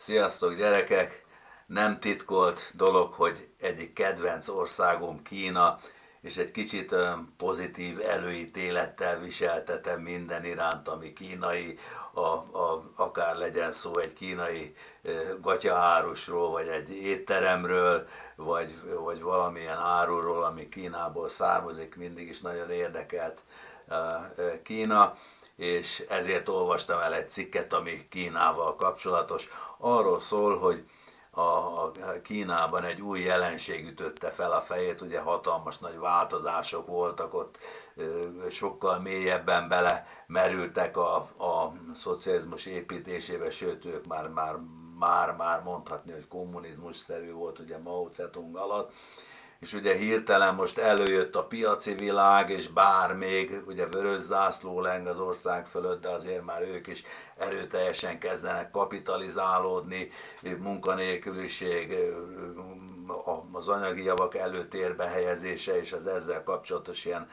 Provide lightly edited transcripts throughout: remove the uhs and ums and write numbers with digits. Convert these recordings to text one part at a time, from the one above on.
Sziasztok gyerekek! Nem titkolt dolog, hogy egyik kedvenc országom Kína, és egy kicsit pozitív előítélettel viseltetem minden iránt, ami kínai, akár legyen szó egy kínai gatyaárusról, vagy egy étteremről, vagy valamilyen áruról, ami Kínából származik, mindig is nagyon érdekelt Kína, és ezért olvastam el egy cikket, ami Kínával kapcsolatos. Arról szól, hogy a Kínában egy új jelenség ütötte fel a fejét, ugye hatalmas nagy változások voltak ott, sokkal mélyebben bele merültek a szocializmus építésébe, sőt ők már mondhatni, hogy kommunizmus-szerű volt ugye Mao Zedong alatt, és ugye hirtelen most előjött a piaci világ, és bár még ugye vörös zászló leng az ország fölött, de azért már ők is erőteljesen kezdenek kapitalizálódni, munkanélküliség, az anyagi javak előtérbe helyezése és az ezzel kapcsolatos ilyen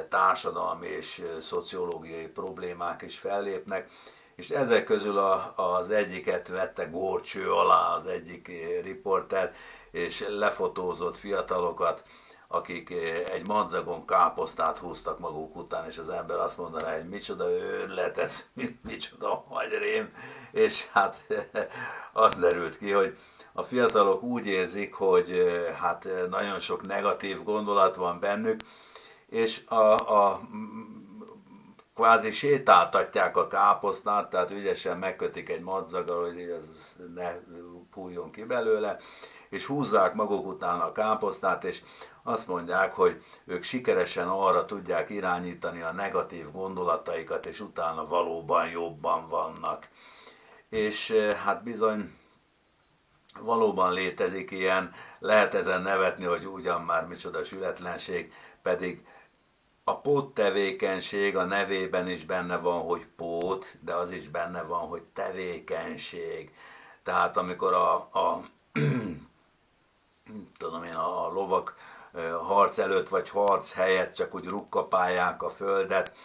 társadalmi és szociológiai problémák is fellépnek. És ezek közül az egyiket vette górcső alá az egyik riporter, és lefotózott fiatalokat, akik egy madzagon káposztát húztak maguk után, és az ember azt mondaná, hogy micsoda őrület ez, micsoda agyrém, és hát az derült ki, hogy a fiatalok úgy érzik, hogy hát nagyon sok negatív gondolat van bennük, és kvázi sétáltatják a káposztát, tehát ügyesen megkötik egy madzaggal, hogy ez ne pújjon ki belőle, és húzzák maguk után a káposztát, és azt mondják, hogy ők sikeresen arra tudják irányítani a negatív gondolataikat, és utána valóban jobban vannak. És hát bizony valóban létezik ilyen, lehet ezen nevetni, hogy ugyan már micsoda sületlenség, pedig a póttevékenység a nevében is benne van, hogy pót, de az is benne van, hogy tevékenység. Tehát amikor a lovak harc előtt vagy harc helyett csak úgy rukkapálják a földet,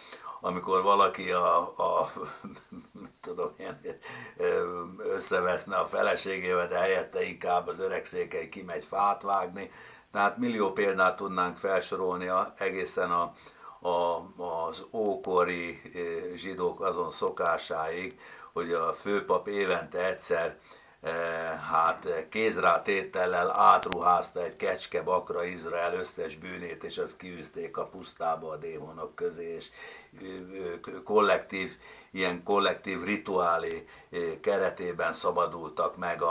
amikor valaki összeveszne a feleségével, de helyette inkább az öregszékely kimegy fát vágni. Tehát millió példát tudnánk felsorolni egészen az ókori zsidók azon szokásáig, hogy a főpap évente egyszer hát kézrátétellel átruházta egy kecske bakra Izrael összes bűnét, és azt kiűzték a pusztába a démonok közé, és ilyen kollektív rituálé keretében szabadultak meg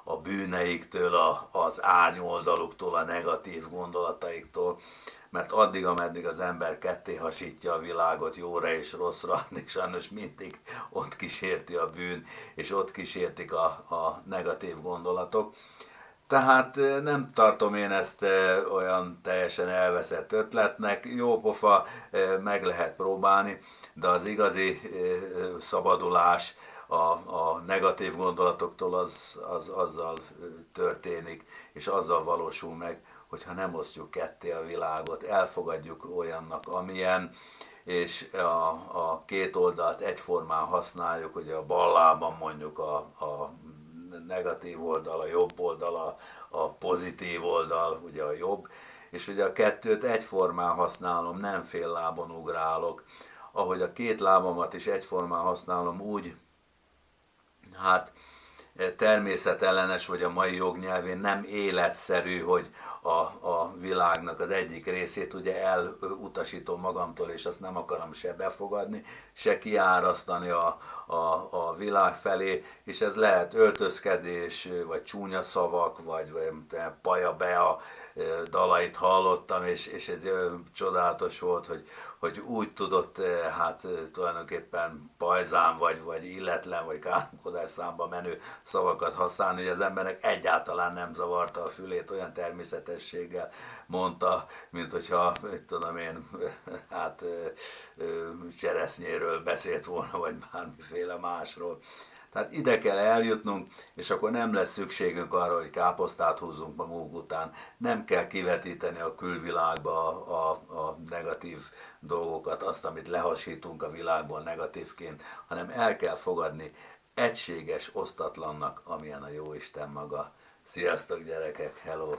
a bűneiktől, az árnyoldaluktól, a negatív gondolataiktól, mert addig, ameddig az ember ketté hasítja a világot jóra és rosszra, addig sajnos mindig ott kísérti a bűn, és ott kísértik a negatív gondolatok. Tehát nem tartom én ezt olyan teljesen elveszett ötletnek, jó pofa, meg lehet próbálni, de az igazi szabadulás a negatív gondolatoktól az azzal történik, és azzal valósul meg, hogyha nem osztjuk ketté a világot, elfogadjuk olyannak, amilyen, és a két oldalt egyformán használjuk, ugye a bal lábam mondjuk a negatív oldal, a jobb oldal, a pozitív oldal, ugye a jobb, és ugye a kettőt egyformán használom, nem fél lábon ugrálok, ahogy a két lábamat is egyformán használom, úgy hát természetellenes, vagy a mai jognyelvén nem életszerű, hogy a világnak az egyik részét ugye elutasítom magamtól, és azt nem akarom se befogadni, se kiárasztani a világ felé, és ez lehet öltözkedés, vagy csúnya szavak, vagy Paja Bea dalait hallottam, és ez csodálatos volt, hogy úgy tudott hát tulajdonképpen pajzán, vagy illetlen, vagy káromkodás számba menő szavakat használni, hogy az embernek egyáltalán nem zavarta a fülét, olyan természetességgel mondta, mint hogyha, tudom én, hát cseresznyéről beszélt volna, vagy bármiféle másról. Tehát ide kell eljutnunk, és akkor nem lesz szükségünk arra, hogy káposztát húzzunk magunk után. Nem kell kivetíteni a külvilágba a negatív dolgokat, azt, amit lehasítunk a világból negatívként, hanem el kell fogadni egységes, osztatlannak, amilyen a Jóisten maga. Sziasztok gyerekek, hello!